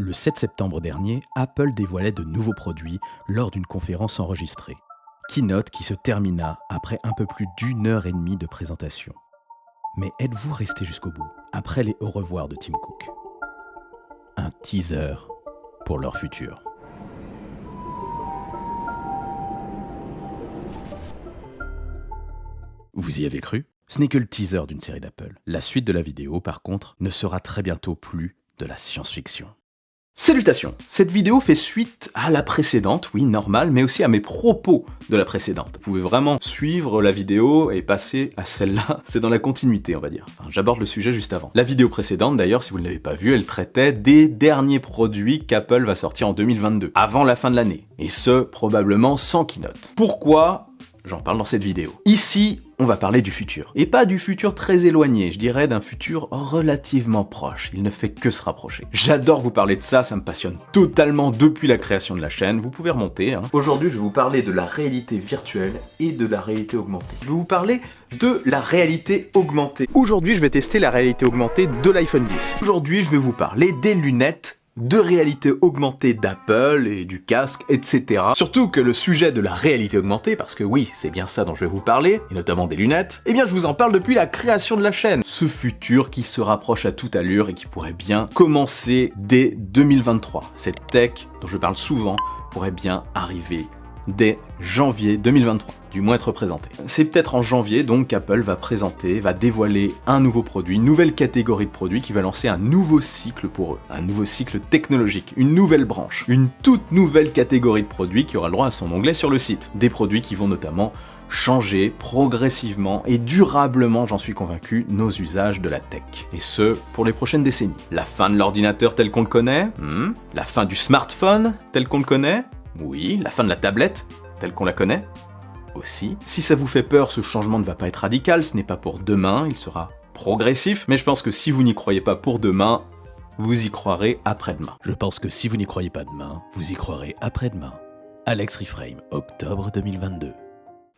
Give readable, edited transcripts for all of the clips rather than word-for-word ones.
Le 7 septembre dernier, Apple dévoilait de nouveaux produits lors d'une conférence enregistrée. Keynote qui se termina après un peu plus d'1 heure et demie de présentation. Mais êtes-vous resté jusqu'au bout, après les au revoir de Tim Cook? Un teaser pour leur futur. Vous y avez cru? Ce n'est que le teaser d'une série d'Apple. La suite de la vidéo, par contre, ne sera très bientôt plus de la science-fiction. Salutations! Cette vidéo fait suite à la précédente, oui, normal, mais aussi à mes propos de la précédente. Vous pouvez vraiment suivre la vidéo et passer à celle-là, c'est dans la continuité, on va dire. Enfin, j'aborde le sujet juste avant. La vidéo précédente, d'ailleurs, si vous ne l'avez pas vue, elle traitait des derniers produits qu'Apple va sortir en 2022, avant la fin de l'année, et ce, probablement sans keynote. Pourquoi? J'en parle dans cette vidéo. Ici, on va parler du futur. Et pas du futur très éloigné, je dirais d'un futur relativement proche. Il ne fait que se rapprocher. J'adore vous parler de ça, ça me passionne totalement depuis la création de la chaîne. Vous pouvez remonter. Aujourd'hui, je vais vous parler de la réalité virtuelle et de la réalité augmentée. Je vais vous parler de la réalité augmentée. Aujourd'hui, je vais tester la réalité augmentée de l'iPhone X. Aujourd'hui, je vais vous parler des lunettes de réalité augmentée d'Apple et du casque, etc. Surtout que le sujet de la réalité augmentée, parce que oui, c'est bien ça dont je vais vous parler, et notamment des lunettes, eh bien je vous en parle depuis la création de la chaîne. Ce futur qui se rapproche à toute allure et qui pourrait bien commencer dès 2023. Cette tech dont je parle souvent pourrait bien arriver dès janvier 2023, du moins être présenté. C'est peut-être en janvier donc qu'Apple va dévoiler un nouveau produit, une nouvelle catégorie de produits qui va lancer un nouveau cycle pour eux, un nouveau cycle technologique, une nouvelle branche, une toute nouvelle catégorie de produits qui aura le droit à son onglet sur le site. Des produits qui vont notamment changer progressivement et durablement, j'en suis convaincu, nos usages de la tech. Et ce, pour les prochaines décennies. La fin de l'ordinateur tel qu'on le connaît, la fin du smartphone tel qu'on le connaît, oui, la fin de la tablette, telle qu'on la connaît, aussi. Si ça vous fait peur, ce changement ne va pas être radical, ce n'est pas pour demain, il sera progressif, mais je pense que si vous n'y croyez pas pour demain, vous y croirez après-demain. Je pense que si vous n'y croyez pas demain, vous y croirez après-demain. Alex Reframe, octobre 2022.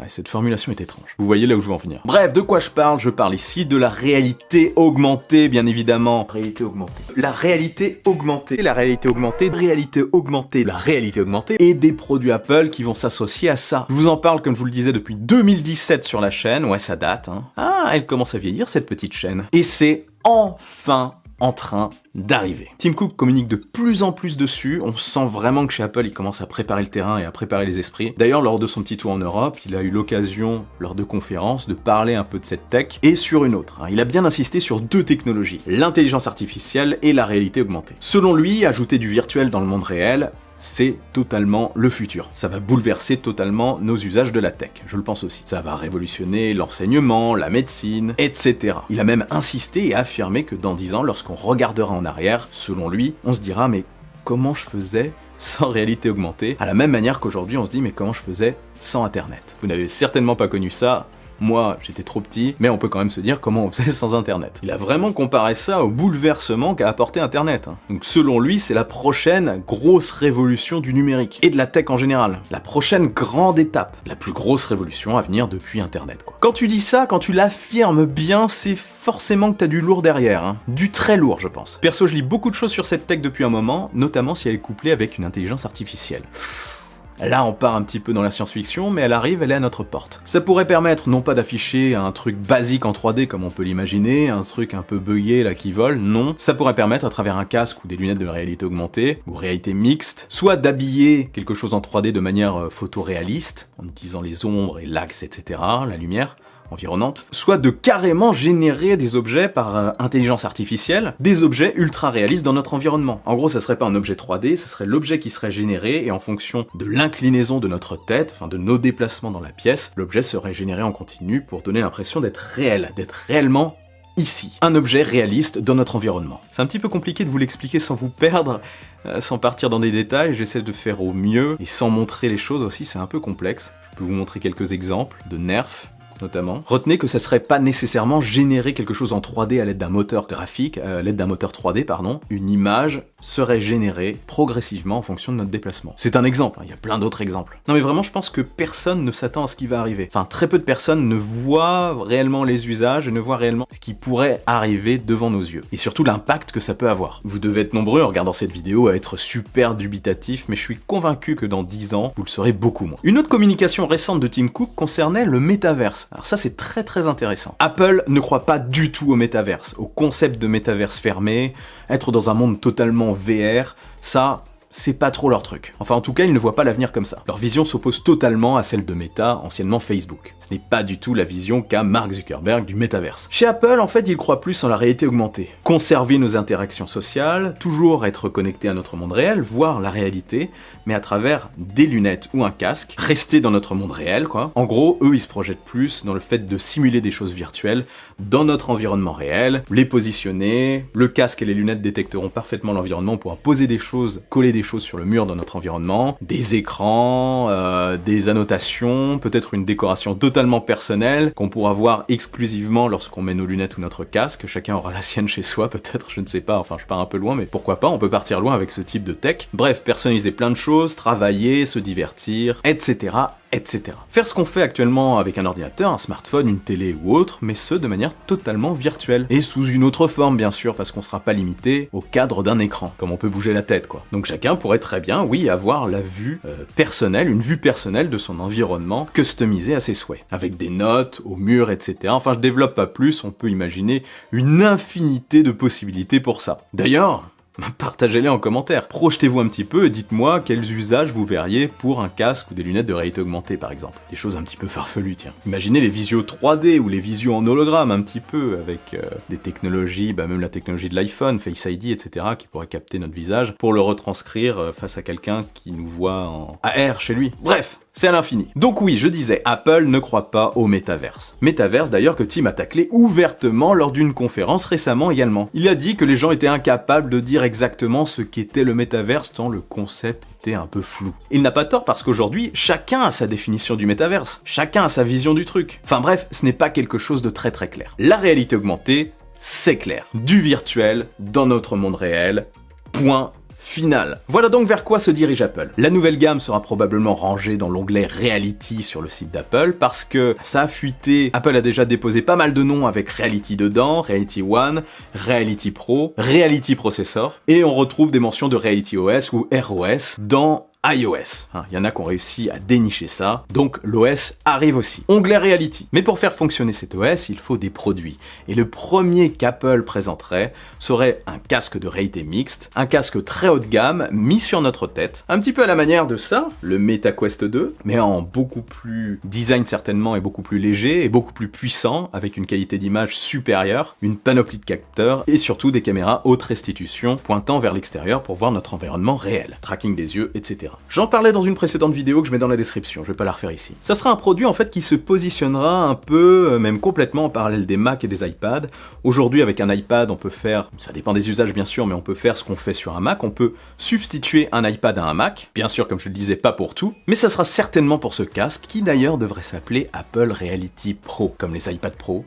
Ouais, cette formulation est étrange. Vous voyez là où je veux en venir. Bref, de quoi je parle? Je parle ici de la réalité augmentée, bien évidemment. Réalité augmentée. La réalité augmentée. La réalité augmentée. Réalité augmentée. La réalité augmentée. Et des produits Apple qui vont s'associer à ça. Je vous en parle, comme je vous le disais, depuis 2017 sur la chaîne. Ouais, ça date, hein. Ah, elle commence à vieillir, cette petite chaîne. Et c'est enfin en train d'arriver. Tim Cook communique de plus en plus dessus, on sent vraiment que chez Apple, il commence à préparer le terrain et à préparer les esprits. D'ailleurs, lors de son petit tour en Europe, il a eu l'occasion, lors de conférences, de parler un peu de cette tech, et sur une autre. Il a bien insisté sur deux technologies, l'intelligence artificielle et la réalité augmentée. Selon lui, ajouter du virtuel dans le monde réel, c'est totalement le futur. Ça va bouleverser totalement nos usages de la tech, je le pense aussi. Ça va révolutionner l'enseignement, la médecine, etc. Il a même insisté et affirmé que dans 10 ans, lorsqu'on regardera en arrière, selon lui, on se dira « mais comment je faisais sans réalité augmentée ?» À la même manière qu'aujourd'hui, on se dit « mais comment je faisais sans Internet ?» Vous n'avez certainement pas connu ça. Moi, j'étais trop petit, mais on peut quand même se dire comment on faisait sans Internet. Il a vraiment comparé ça au bouleversement qu'a apporté Internet. Donc selon lui, c'est la prochaine grosse révolution du numérique, et de la tech en général. La prochaine grande étape, la plus grosse révolution à venir depuis Internet, quoi. Quand tu dis ça, quand tu l'affirmes bien, c'est forcément que t'as du lourd derrière, Du très lourd, je pense. Perso, je lis beaucoup de choses sur cette tech depuis un moment, notamment si elle est couplée avec une intelligence artificielle. Là, on part un petit peu dans la science-fiction, mais elle arrive, elle est à notre porte. Ça pourrait permettre non pas d'afficher un truc basique en 3D comme on peut l'imaginer, un truc un peu buggé là qui vole, non. Ça pourrait permettre à travers un casque ou des lunettes de réalité augmentée, ou réalité mixte, soit d'habiller quelque chose en 3D de manière photoréaliste, en utilisant les ombres et l'axe, etc., la lumière environnante, soit de carrément générer des objets par intelligence artificielle, des objets ultra réalistes dans notre environnement. En gros, ça serait pas un objet 3D, ça serait l'objet qui serait généré, et en fonction de l'inclinaison de notre tête, enfin de nos déplacements dans la pièce, l'objet serait généré en continu pour donner l'impression d'être réel, d'être réellement ici. Un objet réaliste dans notre environnement. C'est un petit peu compliqué de vous l'expliquer sans vous perdre, sans partir dans des détails, j'essaie de faire au mieux, et sans montrer les choses aussi, c'est un peu complexe. Je peux vous montrer quelques exemples de nerfs, notamment. Retenez que ça serait pas nécessairement générer quelque chose en 3D à l'aide d'un moteur graphique, à l'aide d'un moteur 3D, pardon. Une image serait générée progressivement en fonction de notre déplacement. C'est un exemple, hein, il y a plein d'autres exemples. Non mais vraiment, je pense que personne ne s'attend à ce qui va arriver. Enfin, très peu de personnes ne voient réellement les usages et ne voient réellement ce qui pourrait arriver devant nos yeux. Et surtout l'impact que ça peut avoir. Vous devez être nombreux en regardant cette vidéo à être super dubitatif, mais je suis convaincu que dans 10 ans, vous le serez beaucoup moins. Une autre communication récente de Tim Cook concernait le métaverse. Alors ça, c'est très intéressant. Apple ne croit pas du tout au métaverse, au concept de métaverse fermé, être dans un monde totalement VR, ça... c'est pas trop leur truc. Enfin, en tout cas, ils ne voient pas l'avenir comme ça. Leur vision s'oppose totalement à celle de Meta, anciennement Facebook. Ce n'est pas du tout la vision qu'a Mark Zuckerberg du métaverse. Chez Apple, en fait, ils croient plus en la réalité augmentée. Conserver nos interactions sociales, toujours être connecté à notre monde réel, voir la réalité, mais à travers des lunettes ou un casque, rester dans notre monde réel, quoi. En gros, eux, ils se projettent plus dans le fait de simuler des choses virtuelles dans notre environnement réel, les positionner, le casque et les lunettes détecteront parfaitement l'environnement, on pourra poser des choses, coller des choses sur le mur dans notre environnement, des écrans, des annotations, peut-être une décoration totalement personnelle qu'on pourra voir exclusivement lorsqu'on met nos lunettes ou notre casque. Chacun aura la sienne chez soi, peut-être, je ne sais pas, enfin je pars un peu loin, mais pourquoi pas, on peut partir loin avec ce type de tech. Bref, personnaliser plein de choses, travailler, se divertir, etc. etc. Faire ce qu'on fait actuellement avec un ordinateur, un smartphone, une télé ou autre, mais ce de manière totalement virtuelle. Et sous une autre forme bien sûr, parce qu'on sera pas limité au cadre d'un écran, comme on peut bouger la tête quoi. Donc chacun pourrait très bien, oui, avoir la vue personnelle, une vue personnelle de son environnement customisé à ses souhaits. Avec des notes, au mur, etc. Enfin je développe pas plus, on peut imaginer une infinité de possibilités pour ça. D'ailleurs, partagez-les en commentaire. Projetez-vous un petit peu et dites-moi quels usages vous verriez pour un casque ou des lunettes de réalité augmentée par exemple. Des choses un petit peu farfelues, tiens. Imaginez les visios 3D ou les visios en hologramme un petit peu, avec des technologies, même la technologie de l'iPhone, Face ID, etc., qui pourrait capter notre visage pour le retranscrire face à quelqu'un qui nous voit en AR chez lui. Bref, c'est à l'infini. Donc oui, je disais, Apple ne croit pas au métaverse. Métaverse d'ailleurs que Tim a taclé ouvertement lors d'une conférence récemment également. Il a dit que les gens étaient incapables de dire exactement ce qu'était le métaverse tant le concept était un peu flou. Il n'a pas tort parce qu'aujourd'hui, chacun a sa définition du métaverse. Chacun a sa vision du truc. Enfin bref, ce n'est pas quelque chose de très clair. La réalité augmentée, c'est clair. Du virtuel dans notre monde réel. Point final. Voilà donc vers quoi se dirige Apple. La nouvelle gamme sera probablement rangée dans l'onglet Reality sur le site d'Apple parce que ça a fuité. Apple a déjà déposé pas mal de noms avec Reality dedans, Reality One, Reality Pro, Reality Processor, et on retrouve des mentions de Reality OS ou ROS dans iOS. Il y en a qui ont réussi à dénicher ça, donc l'OS arrive aussi. Onglet Reality. Mais pour faire fonctionner cet OS, il faut des produits. Et le premier qu'Apple présenterait serait un casque de réalité mixte, un casque très haut de gamme, mis sur notre tête, un petit peu à la manière de ça, le MetaQuest 2, mais en beaucoup plus design certainement, et beaucoup plus léger, et beaucoup plus puissant, avec une qualité d'image supérieure, une panoplie de capteurs, et surtout des caméras haute restitution pointant vers l'extérieur pour voir notre environnement réel, tracking des yeux, etc. J'en parlais dans une précédente vidéo que je mets dans la description, je vais pas la refaire ici. Ça sera un produit en fait qui se positionnera un peu, même complètement en parallèle des Mac et des iPads. Aujourd'hui avec un iPad on peut faire, ça dépend des usages bien sûr, mais on peut faire ce qu'on fait sur un Mac, on peut substituer un iPad à un Mac, bien sûr comme je le disais pas pour tout, mais ça sera certainement pour ce casque qui d'ailleurs devrait s'appeler Apple Reality Pro, comme les iPad Pro,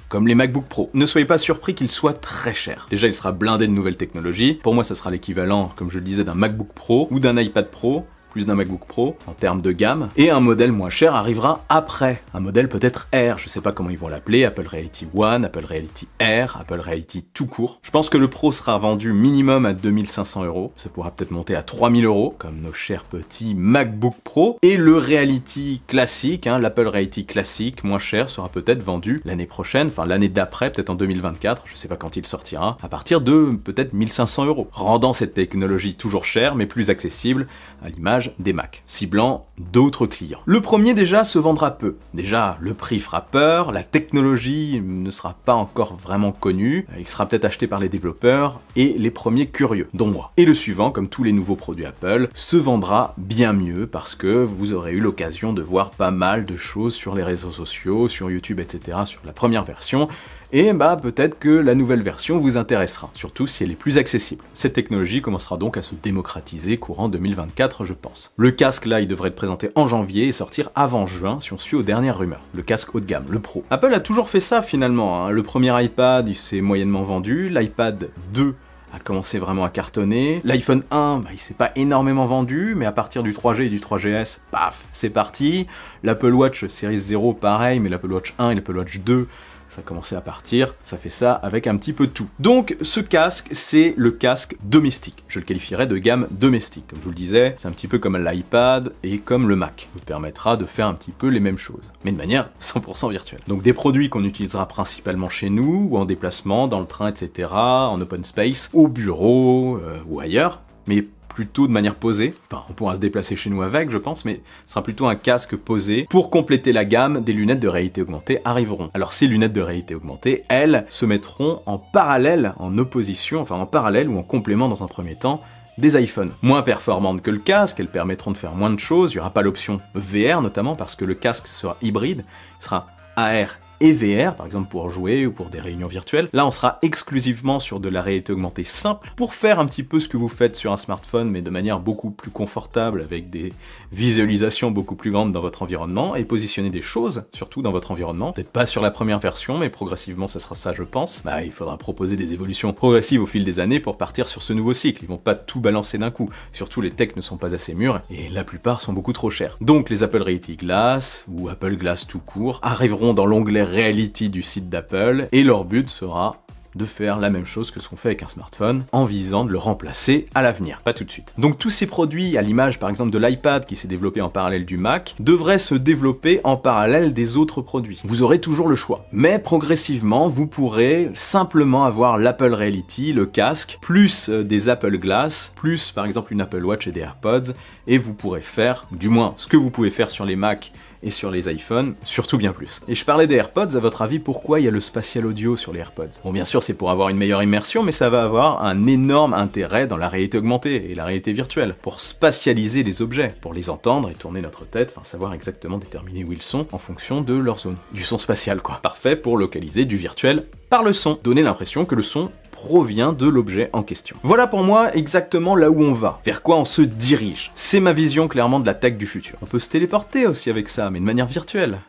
comme les MacBook Pro. Ne soyez pas surpris qu'il soit très cher. Déjà, il sera blindé de nouvelles technologies. Pour moi, ça sera l'équivalent, comme je le disais, d'un MacBook Pro ou d'un iPad Pro, plus d'un MacBook Pro en termes de gamme, et un modèle moins cher arrivera après, un modèle peut-être R, je sais pas comment ils vont l'appeler, Apple Reality One, Apple Reality R, Apple Reality tout court. Je pense que le Pro sera vendu minimum à 2500 €, ça pourra peut-être monter à 3000 €, comme nos chers petits MacBook Pro, et le Reality classique, l'Apple Reality classique, moins cher, sera peut-être vendu l'année prochaine, enfin l'année d'après, peut-être en 2024, je sais pas quand il sortira, à partir de peut-être 1500 €, rendant cette technologie toujours chère, mais plus accessible, à l'image des Mac, ciblant d'autres clients. Le premier déjà se vendra peu. Déjà, le prix fera peur, la technologie ne sera pas encore vraiment connue, il sera peut-être acheté par les développeurs et les premiers curieux, dont moi. Et le suivant, comme tous les nouveaux produits Apple, se vendra bien mieux parce que vous aurez eu l'occasion de voir pas mal de choses sur les réseaux sociaux, sur YouTube, etc., sur la première version, et bah peut-être que la nouvelle version vous intéressera, surtout si elle est plus accessible. Cette technologie commencera donc à se démocratiser courant 2024 je pense. Le casque là il devrait être présenté en janvier et sortir avant juin si on suit aux dernières rumeurs. Le casque haut de gamme, le Pro. Apple a toujours fait ça finalement, hein. Le premier iPad il s'est moyennement vendu, l'iPad 2 a commencé vraiment à cartonner. L'iPhone 1, bah, il s'est pas énormément vendu, mais à partir du 3G et du 3GS, paf, c'est parti. L'Apple Watch Series 0, pareil, mais l'Apple Watch 1 et l'Apple Watch 2, ça a commencé à partir, ça fait ça avec un petit peu de tout. Donc ce casque, c'est le casque domestique. Je le qualifierais de gamme domestique. Comme je vous le disais, c'est un petit peu comme l'iPad et comme le Mac. Il vous permettra de faire un petit peu les mêmes choses, mais de manière 100% virtuelle. Donc des produits qu'on utilisera principalement chez nous, ou en déplacement, dans le train, etc., en open space, au bureau, ou ailleurs, mais plutôt de manière posée. Enfin, on pourra se déplacer chez nous avec, je pense, mais ce sera plutôt un casque posé. Pour compléter la gamme, des lunettes de réalité augmentée arriveront. Alors ces lunettes de réalité augmentée, elles, se mettront en parallèle, en opposition, enfin en parallèle ou en complément dans un premier temps, des iPhones. Moins performantes que le casque, elles permettront de faire moins de choses, il n'y aura pas l'option VR notamment, parce que le casque sera hybride, il sera AR et VR, par exemple pour jouer ou pour des réunions virtuelles. Là, on sera exclusivement sur de la réalité augmentée simple, pour faire un petit peu ce que vous faites sur un smartphone, mais de manière beaucoup plus confortable, avec des visualisations beaucoup plus grandes dans votre environnement, et positionner des choses, surtout dans votre environnement. Peut-être pas sur la première version, mais progressivement, ça sera ça, je pense. Bah, il faudra proposer des évolutions progressives au fil des années pour partir sur ce nouveau cycle. Ils vont pas tout balancer d'un coup. Surtout, les techs ne sont pas assez mûrs, et la plupart sont beaucoup trop chers. Donc, les Apple Reality Glass, ou Apple Glass tout court, arriveront dans l'onglet Reality du site d'Apple, et leur but sera de faire la même chose que ce qu'on fait avec un smartphone, en visant de le remplacer à l'avenir, pas tout de suite. Donc tous ces produits, à l'image par exemple de l'iPad qui s'est développé en parallèle du Mac, devraient se développer en parallèle des autres produits. Vous aurez toujours le choix. Mais progressivement, vous pourrez simplement avoir l'Apple Reality, le casque, plus des Apple Glass, plus par exemple une Apple Watch et des AirPods, et vous pourrez faire, du moins ce que vous pouvez faire sur les Mac et sur les iPhones, surtout bien plus. Et je parlais des AirPods, à votre avis, pourquoi il y a le spatial audio sur les AirPods? Bon, bien sûr, c'est pour avoir une meilleure immersion, mais ça va avoir un énorme intérêt dans la réalité augmentée et la réalité virtuelle, pour spatialiser les objets, pour les entendre et tourner notre tête, enfin savoir exactement déterminer où ils sont en fonction de leur zone, du son spatial quoi. Parfait pour localiser du virtuel par le son, donner l'impression que le son provient de l'objet en question. Voilà pour moi exactement là où on va, vers quoi on se dirige. C'est ma vision clairement de la tech du futur. On peut se téléporter aussi avec ça, mais de manière virtuelle.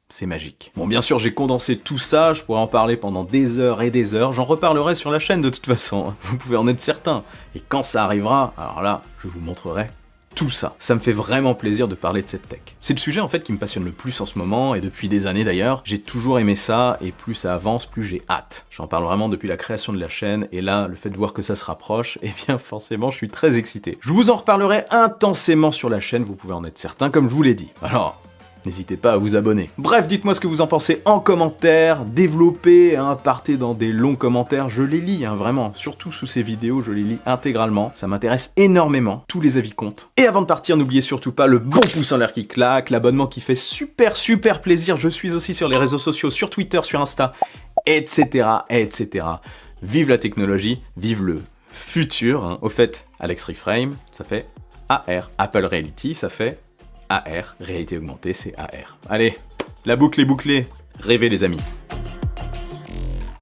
C'est magique. Bon, bien sûr, j'ai condensé tout ça, je pourrais en parler pendant des heures et des heures, j'en reparlerai sur la chaîne de toute façon, vous pouvez en être certain. Et quand ça arrivera, alors là, je vous montrerai tout ça. Ça me fait vraiment plaisir de parler de cette tech. C'est le sujet en fait qui me passionne le plus en ce moment, et depuis des années d'ailleurs. J'ai toujours aimé ça, et plus ça avance, plus j'ai hâte. J'en parle vraiment depuis la création de la chaîne, et là, le fait de voir que ça se rapproche, eh bien forcément, je suis très excité. Je vous en reparlerai intensément sur la chaîne, vous pouvez en être certain, comme je vous l'ai dit. Alors, n'hésitez pas à vous abonner. Bref, dites-moi ce que vous en pensez en commentaire, développez, partez dans des longs commentaires, je les lis, vraiment. Surtout sous ces vidéos, je les lis intégralement, ça m'intéresse énormément, tous les avis comptent. Et avant de partir, n'oubliez surtout pas le bon pouce en l'air qui claque, l'abonnement qui fait super plaisir, je suis aussi sur les réseaux sociaux, sur Twitter, sur Insta, etc. Vive la technologie, vive le futur. Au fait, Alex Reframe, ça fait AR, Apple Reality, ça fait AR, réalité augmentée, c'est AR. Allez, la boucle est bouclée, rêvez les amis.